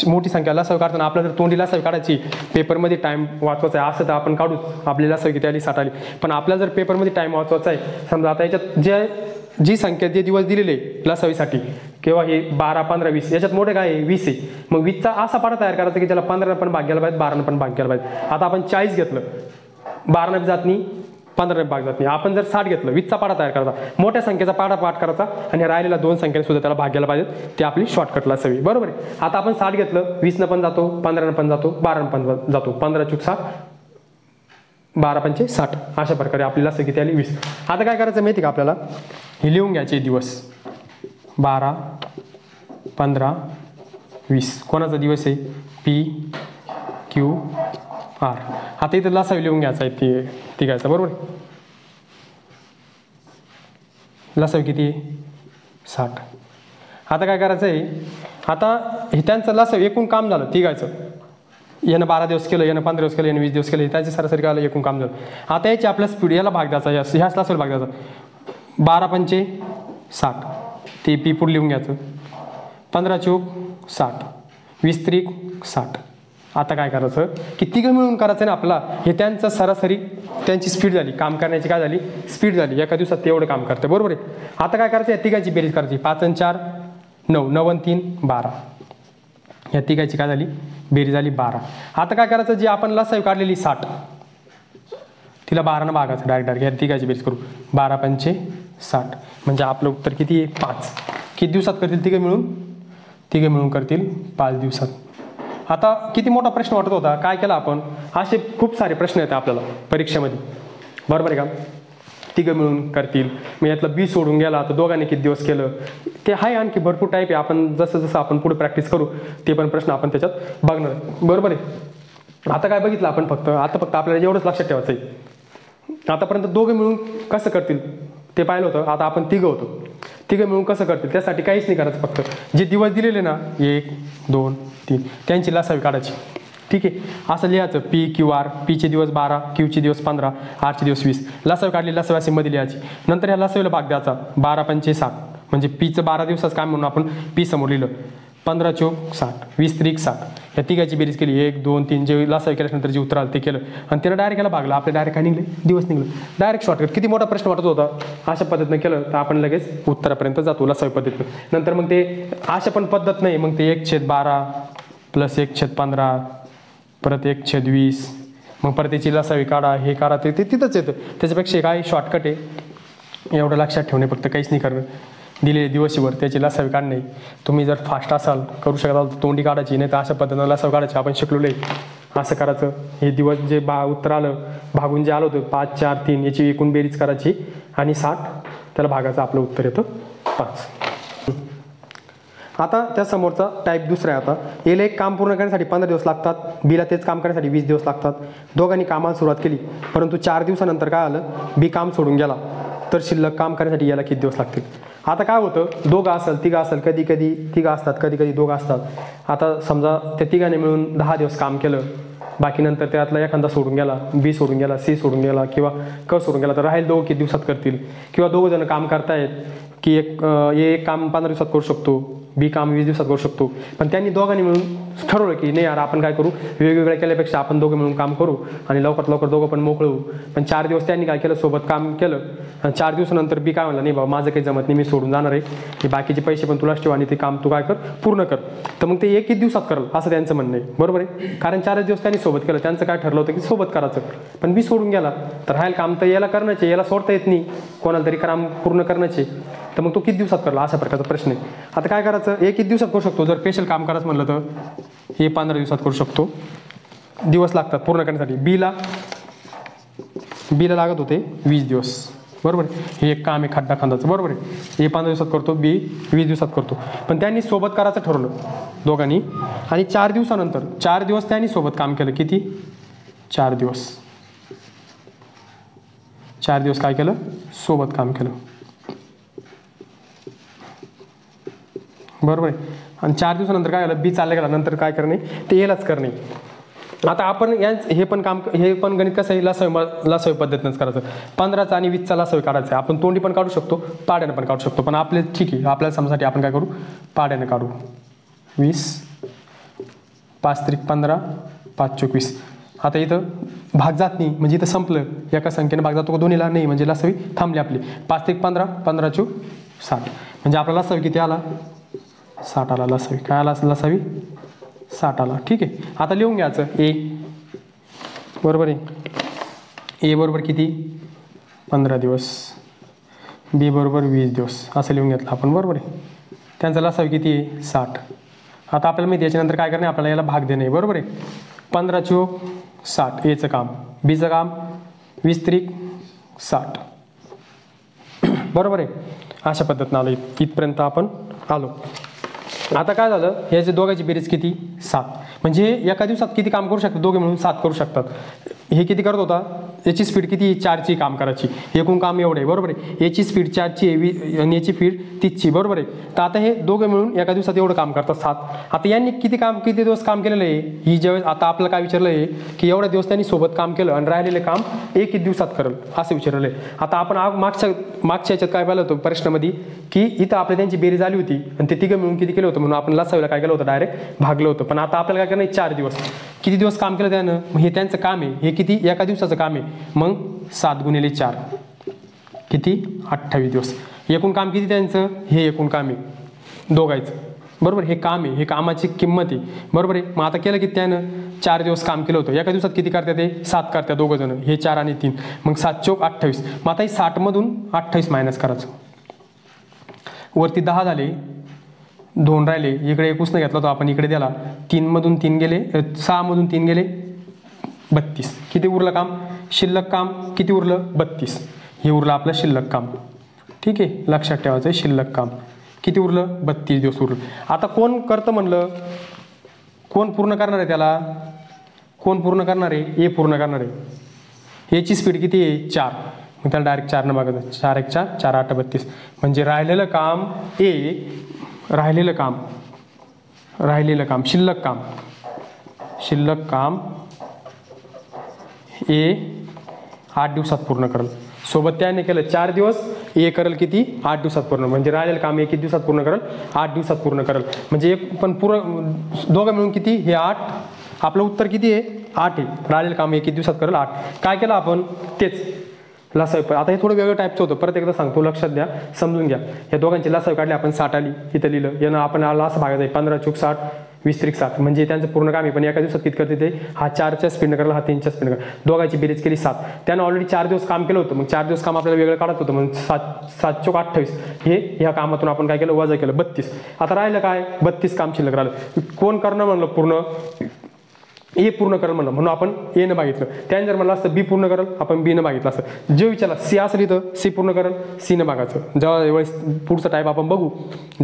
मोठी संख्या लसावी काढताना आपल्याला जर तोंडी लसावी काढायची, पेपरमध्ये टाईम वाचवायचा आहे असं तर आपण काढूच. आपली लसावी किती आली? 60 आली. पण आपल्याला जर पेपरमध्ये टाईम वाचवायचा आहे, समजा आता याच्यात जी संख्या जे दिवस दिलेले लसावीसाठी किंवा हे 12 15 20 याच्यात मोठे काय आहे? 20 आहे. मग 20चा असा पाडा तयार करायचा की ज्याला 15 पण भाग गेला पाहिजे, 12 पण भाग गेला पाहिजे. आता आपण 40 घेतलं, 12 जात नाही, 15 भाग जात नाही. आपण जर 60 घेतलं, 20चा पाडा तयार करायचा, मोठ्या संख्येचा पाडा पाठ करायचा आणि राहिलेल्या 2 संख्येने सुद्धा त्याला भाग गेला पाहिजे. ते आपली शॉर्टकट लसावी. बरोबर आहे. आता आपण 60 घेतलं, 20 पण जातो, 15 पण जातो, 12 पण जातो. 15 चूक 60, 12 पंचे 60. अशा प्रकारे आपली लसावी किती आली? 20. आता काय करायचं माहिती का आपल्याला? हे लिहून घ्यायचे दिवस. 12, 15, 20 कोणाचा दिवस आहे? P, Q, R. आता इथं लसावी लिहून घ्यायचा आहे तिघायचा. बरोबर. लसावी किती आहे? 60. आता काय करायचं आहे? आता हे त्यांचं लसावी एकूण काम झालं तिघायचं. यानं 12 दिवस केलं, यानं 15 दिवस केलं, यानं 20 दिवस केलं, त्याची सरासरी काय एकूण काम झालं. आता याची आपल्या स्पीड याला भाग द्यायचा, ह्याच लसावी भाग द्यायचा. 12 पंचे 60 ते P पुढे लिहून घ्यायचं. 15 चूक 60, 20 त्रिक 60. आता काय करायचं की तिघं मिळून करायचं ना आपला. हे त्यांचं सरासरी त्यांची स्पीड झाली, काम करण्याची काय झाली? स्पीड झाली. एका दिवसात ते एवढं काम करते. बरोबर आहे. आता काय करायचं? या तिघांची बेरीज करायची. 5 आणि 4 9, 9 आणि 3 12. या तिघांची काय झाली? बेरीज झाली 12. आता काय करायचं? जी आपण लसावी काढलेली 60 तिला 12 भागायचं डायरेक्ट. या तिघांची बेरीज करू. 12 पंचे 60 म्हणजे आपलं उत्तर किती आहे? 5. किती दिवसात करतील तिघं मिळून? तिघं मिळून करतील 5 दिवसात. आता किती मोठा प्रश्न वाटत होता. काय केलं आपण? असे खूप सारे प्रश्न येतात आपल्याला परीक्षेमध्ये. बरोबर आहे का? तिघं मिळून करतील. मग यातलं B सोडून गेला तर दोघांनी किती दिवस केलं ते आहे. आणखी भरपूर टाईप आहे. आपण जसं आपण पुढे प्रॅक्टिस करू ते पण प्रश्न आपण त्याच्यात बघणार. बरोबर आहे. आता काय बघितलं आपण? फक्त आपल्याला एवढंच लक्षात ठेवायचं आहे. आतापर्यंत दोघं मिळून कसं करतील ते पाहिलं होतं. आता आपण तिघं होतो. तिघं मिळून कसं करतील त्यासाठी काहीच नाही करायचं. फक्त जे दिवस दिलेले ना 1 2 3 त्यांची लसावी काढायची. ठीक आहे. असं लिहायचं P Q R. Pचे दिवस 12, Qचे दिवस 15, Rचे दिवस 20. लसावी काढली, लसावी अशी मध्ये लिहायची. नंतर ह्या लसावीला भाग द्यायचा. 12 पंचे 60 म्हणजे Pचं 12 दिवसाचं काम म्हणून आपण P समोर लिहिलं. 15 चोक 60, 20 त्रिक 60, या तिघाची बेरीज केली 1 2 3, जे लासावी केल्यानंतर जे उत्तर आलं ते केलं आणि त्याला डायरेक्ट याला भागलं, आपल्या डायरेक्ट काय निघले दिवस निघलं, डायरेक्ट शॉर्टकट. किती मोठा प्रश्न वाटत होता, अशा पद्धतीनं केलं तर आपण लगेच उत्तरापर्यंत जातो लासावी पद्धतीनं. नंतर मग ते अशा पण पद्धत नाही, मग ते 1/12 प्लस 1/15 परत 1/20, मग परत त्याची लासावी काढा, हे काढा, ते तिथंच येतं. त्याच्यापेक्षा काय शॉर्टकट आहे, एवढं लक्षात ठेवणे फक्त, काहीच नाही करणं. दिलेले दिवसभर त्याची लासावी काढणे. तुम्ही जर फास्ट असाल करू शकाल तर तोंडी काढायची, नाही तर अशा पद्धतीनं लासावी काढायची. आपण शिकलेलो आहे असं करायचं. हे दिवस जे उत्तर आलं भागून जे आलं होतं 5 4 3 याची एकूण बेरीज करायची आणि 60 त्याला भागाचं आपलं उत्तर येतं 5. आता त्या समोरचा टाईप दुसरा आहे. आता एला एक काम पूर्ण करण्यासाठी 15 दिवस लागतात, बीला तेच काम करण्यासाठी 20 दिवस लागतात. दोघांनी कामाला सुरुवात केली, परंतु 4 दिवसानंतर काय आलं, बी काम सोडून गेला, तर शिल्लक काम करण्यासाठी याला किती दिवस लागतील. आता काय होतं, दोघं असेल तिघं असेल, कधी कधी तिघं असतात, कधी कधी दोघं असतात. आता समजा त्या तिघांनी मिळून 10 दिवस काम केलं, बाकी नंतर त्यातला एखादा सोडून गेला, बी सोडून गेला, सी सोडून गेला किंवा क सोडून गेला, तर राहील दोघं किती दिवसात करतील. किंवा दोघं जण काम करतायत की एक काम 15 दिवसात करू शकतो, बी काम 20 दिवसात करू शकतो. पण त्यांनी दोघांनी मिळून ठरवलं की नाही यार, आपण काय करू, वेगवेगळ्या केल्यापेक्षा आपण दोघं मिळून काम करू आणि लवकरात लवकर दोघं पण मोकळं होऊ. पण 4 दिवस त्यांनी काय केलं, सोबत काम केलं आणि 4 दिवसानंतर बी काय म्हणलं, नाही बाबा माझं काही जमत नाही, मी सोडून जाणार आहे, की बाकीचे पैसे पण तुलाच ठेव आणि ते काम तू काय कर पूर्ण कर. तर मग ते 1 दिवसात करल असं त्यांचं म्हणणं आहे, बरोबर आहे. कारण 4 दिवस त्यांनी सोबत केलं, त्यांचं काय ठरलं होतं की सोबत करायचं. पण बी सोडून गेला तर राहील काम तर याला करण्याचे, याला सोडता येत नाही, कोणाला तरी काम पूर्ण करण्याचे, तर मग तो किती दिवसात करला अशा प्रकारचा प्रश्न आहे. आता काय करायचं, 1 दिवसात करू शकतो, जर स्पेशल काम करायचं म्हणलं तर हे 15 दिवसात करू शकतो, दिवस लागतात पूर्ण करण्यासाठी. बीला लागत होते 20 दिवस, बरोबर आहे. हे एक काम आहे खड्डा खांदाचं, बरोबर आहे. हे 15 दिवसात करतो, बी 20 दिवसात करतो. पण त्यांनी सोबत करायचं ठरवलं दोघांनी आणि 4 दिवसानंतर 4 दिवस त्यांनी सोबत काम केलं. किती, 4 दिवस, 4 दिवस काय केलं, सोबत काम केलं, बरोबर आहे. आणि 4 दिवसानंतर काय झालं, बी चाललं गेला, नंतर काय करणे ते यालाच करणे. आता आपण हे पण गणित कसं आहे, लासावी पद्धतीनंच करायचं. 15चा आणि 20चा लासावी काढायचं आहे. आपण तोंडी पण काढू शकतो, पाड्यानं पण काढू शकतो, पण आपले ठीक आहे, आपल्याला समजासाठी आपण काय करू, पाड्यानं काढू. 20 5 त्रिक 15 5 चोक 20. आता इथं भाग जात नाही, म्हणजे इथं संपलं, एका संख्येनं भाग जातो दोन्हीला नाही, म्हणजे लासावी थांबली आपली. 5 त्रिक 15 15 चोक 60, म्हणजे आपला लासावी किती आला, 60 आला लासावी. काय आला लासावी, 60 आला. ठीक आहे. आता लिहून घ्यायचं ए, बरोबर आहे. ए बरोबर किती, 15 दिवस, बी बरोबर 20 दिवस असं लिहून घेतलं आपण, बरोबर आहे. त्यांचा लासावी किती आहे, 60. आता आपल्याला माहिती याच्यानंतर काय करणे, आपल्याला याला भाग देणे, बरोबर आहे. 15 चोक 60 एचं काम, बीचं काम 20 त्रिक 60, बरोबर आहे. अशा पद्धतीनं आलं, इथपर्यंत आपण आलो. आता काय झालं, याचे दोघांची बेरीज किती, 7. म्हणजे एका दिवसात किती काम करू शकतात, दोघे मिळून 7 करू शकतात. हे किती करत होता, याची स्पीड किती, 4ची काम करायची, एकूण काम एवढं आहे, बरोबर आहे. याची स्पीड 4ची आहे आणि याची स्पीड 30ची, बरोबर आहे. तर आता हे दोघं मिळून एका दिवसात एवढं काम करतात, 7. आता यांनी किती दिवस काम केलेलं आहे, ही ज्यावेळेस आता आपल्याला काय विचारलं आहे की एवढ्या दिवस त्यांनी सोबत काम केलं आणि राहिलेलं काम 1 दिवसात करेल असं विचारलं आहे. आता आपण मागच्या याच्यात काय पाहिलं होतं प्रश्नामध्ये, की इथं आपल्या त्यांची बेरीज आली होती आणि ते तिघं मिळून किती केलं होतं, म्हणून आपण लासावीला काय केलं होतं, डायरेक्ट भागलं होतं. पण आता आपल्याला काय करणं, 4 दिवस, किती दिवस काम केलं त्यानं, मग हे त्यांचं काम आहे, हे किती एका दिवसाचं काम आहे, मग 7 गुणिले 4 किती, 28 दिवस. एकूण काम किती त्यांचं, हे एकूण काम आहे दोघायचं, बरोबर. हे काम आहे, हे कामाची किंमत आहे, बरोबर आहे. मग आता केलं की त्यानं 4 दिवस काम केलं होतं, एका दिवसात किती करतात ते, 7 करतात दोघं जण, हे 4 आणि 3, मग 7 चोक 28. मग आता 60 मधून 28 मायनस करायचं, वरती 10 झाले, 2 राहिले, इकडे 21 घेतला होता आपण, इकडे दिला, 3 मधून 3 गेले, 6 मधून 3 गेले, 32. किती उरलं काम, शिल्लक काम किती उरलं, 32. हे उरलं आपलं शिल्लक काम, ठीक आहे. लक्षात ठेवायचं, शिल्लक काम किती उरलं, 32 दिवस उरलं. आता कोण करतं म्हणलं, कोण पूर्ण करणार आहे त्याला, कोण पूर्ण करणार आहे, ए पूर्ण करणार आहे. याची स्पीड किती आहे, 4, मग त्याला डायरेक्ट 4 न बघायचं, 4 1 4 4 8 32. म्हणजे राहिलेलं काम ए, राहिलेलं काम शिल्लक काम ए 8 दिवसात पूर्ण करेल. सोबत त्याने केलं 4 दिवस, ए करेल किती 8 दिवसात पूर्ण, म्हणजे राहिलेलं काम किती दिवसात पूर्ण करेल 8 दिवसात पूर्ण करेल. म्हणजे एक पण पूर्ण दोघं मिळून किती हे 8, आपलं उत्तर किती आहे 8 आहे. राहिलेलं काम किती दिवसात करेल 8. काय केलं आपण तेच लसावी. आता हे थोडं वेगळं टाईपचं होतं, परत एकदा सांगतो लक्षात द्या, समजून घ्या. या दोघांची लसावी काढली आपण 60 आली, इथं लिहिलं. यानं आपण आला असं भागायचं आहे 15 × 60 20 × 60, म्हणजे त्यांचं पूर्ण काम आहे. पण एका दिवसात किती करते ते, हा 4च्या स्पीडनं करायला, हा 3च्या स्पीडनं करायला. दोघांची बेरीज केली 7. त्यानं ऑलरेडी 4 दिवस काम केलं होतं, मग 4 दिवस काम आपल्याला वेगळं काढत होतं, मग 7 × 28 हे ह्या कामातून आपण काय केलं वजा केलं 32. आता राहिलं काय 32 काम शिल्लक राहिलं. कोण करणं म्हणलं पूर्ण, ए पूर्ण करेल म्हणलं, म्हणून आपण ए न बघितलं. त्याने जर म्हणलं असतं बी पूर्ण करेल, आपण बी न बघितलं असतं. जे विचारला सी असेल तर सी पूर्ण करेल, सी न बघायचं. जेव्हा वेळेस पुढचा टाईप आपण बघू,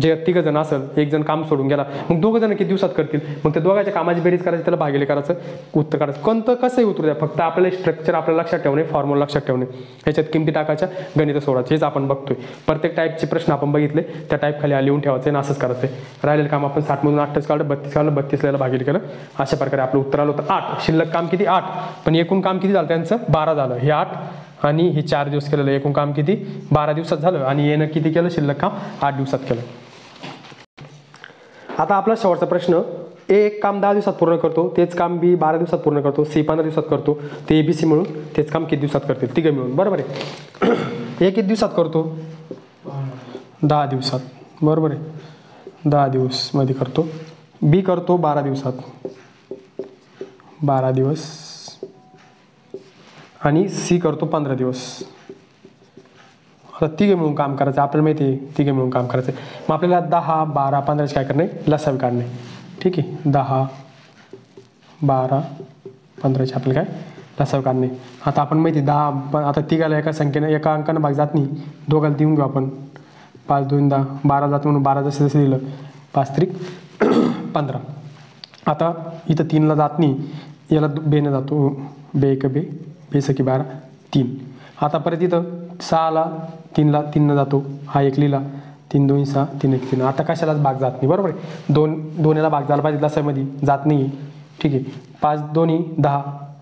जे 3 जण असेल, एक जण काम सोडून गेला, मग 2 जण किती दिवसात करतील, मग त्या दोघांच्या कामाची बेरीज करायची, त्याला भागिले करायचं, उत्तर काढायचं. कोणतं कसंही उत्तर द्या, फक्त आपल्याला स्ट्रक्चर आपल्याला लक्षात ठेवणे, फॉर्म्युला लक्षात ठेवणे, ह्याच्यात किमती टाकायच्या, गणित सोडायचे, हेच आपण बघतोय. प्रत्येक टाईपचे प्रश्न आपण बघितले, त्या टाईप खाली लिहून ठेवायचे आणि असंच करायचं. राहिलेलं काम आपण 60 मधून 28 काढलं, 32 काढलं, 32 भागिले केलं. अशा प्रकारे आपलं उत्तर आलं होतं 8. शिल्लक काम किती 8, पण एकूण काम किती झालं त्यांचं 12 झालं. हे 8 आणि हे 4 दिवस केलेलं, एकूण काम किती 12 दिवसात झालं. आणि येणं किती केलं शिल्लक काम 8 दिवसात केलं. आता आपला शेवटचा प्रश्न, ए एक काम 10 दिवसात पूर्ण करतो, तेच काम बी 12 दिवसात पूर्ण करतो, सी 15 दिवसात करतो, ते ABC मिळून तेच काम किती दिवसात करतील, तिघं मिळून. बरोबर आहे. ए किती दिवसात करतो 10 दिवसात, बरोबर आहे, 10 दिवस मध्ये करतो. बी करतो 12 दिवसात, 12 दिवस, आणि सी करतो 15 दिवस. आता तिघे मिळून काम करायचं, आपल्याला माहिती आहे तिघे मिळून काम करायचं. मग आपल्याला 10 12 15 काय करणे, लसावी काढणे. ठीक आहे, 10 12 15 आपल्याला काय लसावी काढणे. आता आपण माहिती 10, आता तिघाला एका संख्येनं एका अंकानं भाग जात नाही, दोघाला देऊन घेऊ आपण. 5 2 10, 12 जात म्हणून 12 जसं जसं दिलं 5 त्रिक 15. आता इथं 3ला जात नाही, याला बेनं जातो, बे एक बे, बे सकी 12 3. आता परत इथं 6ला 3ला 3नं जातो, हा एक लिहिला, 3 2 6 3 1 3. आता कशालाच भाग जात नाही, बरोबर आहे. 2 याला भाग झाला पाहिजे, लसामध्ये जात नाही. ठीक आहे, 5 2 10,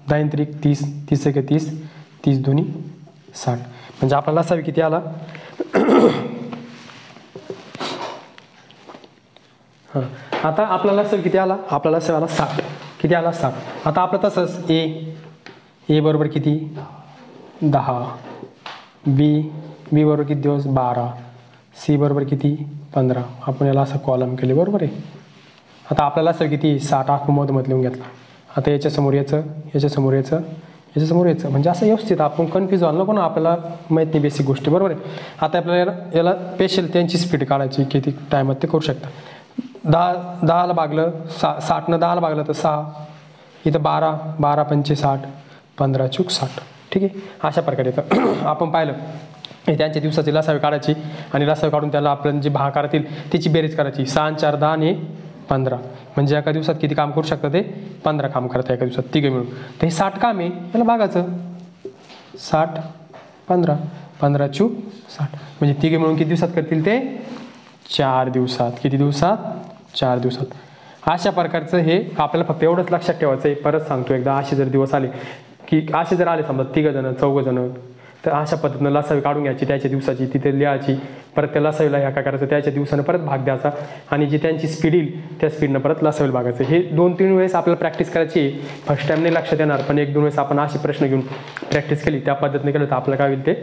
10 त्रिक 30, 30 एक 30, 30 2 60. म्हणजे आपला लसावी किती आला हां. आता आपल्याला लसावी किती आला, आपल्याला लसावी आला 60. किती आला 60. आता आपलं तसंच ए बरोबर किती 10, बी बरोबर किती दिवस 12, सी बरोबर किती 15. आपण याला असं कॉलम केले, बरोबर आहे. आता आपल्याला असं किती 60 आठमध्ये लिहून घेतला. आता याच्यासमोर याचं, याच्यासमोर याचं, याच्यासमोर याचं, म्हणजे असं व्यवस्थित आपण कन्फ्यूज व्हायला नको ना, आपल्याला माहीत नाही बेसिक गोष्टी, बरोबर आहे. आता आपल्याला याला स्पेशल त्यांची स्पीड काढायची, किती टायमात ते करू शकता. 10ला भागलं 60नं 10ला भागलं तर 6, इथं 12 12 पंचे 60, 15 चूक 60. ठीक आहे, अशा प्रकारे तर आपण पाहिलं त्यांच्या दिवसाची लसावी काढायची, आणि लसावी काढून त्याला आपण जे भाग करतील त्याची बेरीज करायची. 6 4 10 आणि 15, म्हणजे एका दिवसात किती काम करू शकतं ते 15 काम करतं एका दिवसात तिघे मिळून. तर हे 60 काम आहे, याला भागायचं 60 15, 15 चूक 60, म्हणजे तिघे मिळून किती दिवसात करतील ते 4 दिवसात. किती दिवसात 4 दिवसात. अशा प्रकारचं हे आपल्याला फक्त एवढंच लक्षात ठेवायचं आहे. परत सांगतो एकदा, असे जर दिवस आले की असे जर आले समजा 3 जण 4 जण, तर अशा पद्धतीनं लसावी काढून घ्यायची त्याच्या दिवसाची, तिथे लिहायची. परत त्या लसावीला ह्या काय करायचं, त्याच्या दिवसानं परत भाग द्यायचा, आणि जी त्यांची स्पीड येईल त्या स्पीडनं परत लसावीला भागायचं. हे 2-3 वेळेस आपल्याला प्रॅक्टिस करायची आहे. फर्स्ट टाईम नाही लक्षात येणार, पण 1-2 वेळेस आपण असे प्रश्न घेऊन प्रॅक्टिस केली, त्या पद्धतीने केलं तर आपल्याला काय होईल ते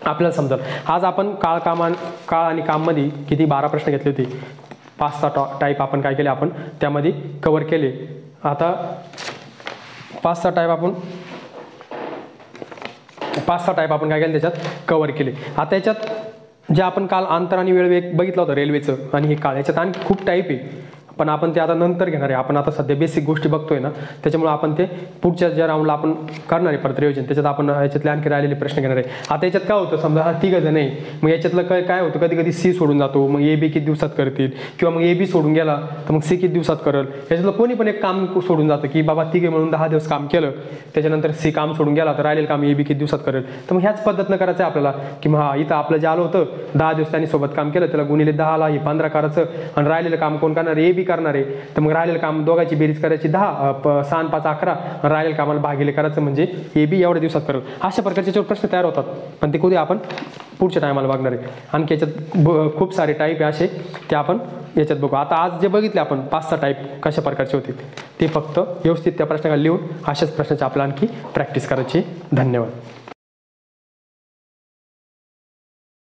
आपल्याला समजेल. आज आपण काळ आणि काममध्ये किती 12 प्रश्न घेतले होते. 5-6 टाईप आपण काय केले, आपण त्यामध्ये कवर केले. आता 5-6 टाईप आपण काय केलं त्याच्यात कवर केले. आता याच्यात जे आपण काल अंतर आणि वेळ बघितलं होतं रेल्वेचं, आणि हे काळ, याच्यात आणखी खूप टाईप आहे, पण आपण ते आता नंतर घेणार आहे. आपण आता सध्या बेसिक गोष्टी बघतोय ना, त्याच्यामुळे आपण ते पुढच्या ज्या राऊंडला आपण करणार आहे परत रिव्हिजन, त्याच्यात आपण याच्यातले आणखी राहिलेले प्रश्न घेणार आहे. आता याच्यात काय होतं, समजा हा 3 जण आहे, मग याच्यातलं काय होतं, कधी कधी सी सोडून जातो, मग ए बी किती दिवसात करतील, किंवा मग ए बी सोडून गेला तर मग सी किती दिवसात करेल. याच्यातलं कोणी पण एक काम सोडून जातं, की बाबा तिघे म्हणून 10 दिवस काम केलं, त्याच्यानंतर सी काम सोडून गेला तर राहिलेलं काम ए बी किती दिवसात करेल. तर मग ह्याच पद्धतीनं करायचं आहे आपल्याला, की मग हा इथं आपलं जे आलं होतं 10 दिवस त्यांनी सोबत काम केलं, त्याला गुणिले 10ला हे 15 करायचं, आणि राहिलेलं काम कोण करणार, ए बी करणार आहे तर मग राहिलेलं काम दोघांची बेरीज करायची 10, 6 आणि 5 11, राहिलेलं कामाला भागिले करायचं म्हणजे ए बी एवढ्या दिवसात करेल. अशा प्रकारचे याच्यावर प्रश्न तयार होतात, पण ते कधी आपण पुढच्या टायमाला बघणार आहे. आणखी याच्यात खूप सारे टाईप आहे असे, ते आपण याच्यात बघू. आता आज जे बघितले आपण 5-6 टाईप कशा प्रकारचे होते ते फक्त व्यवस्थित त्या प्रश्नाला लिहून अशाच प्रश्नाची आपल्याला आणखी प्रॅक्टिस करायची. धन्यवाद.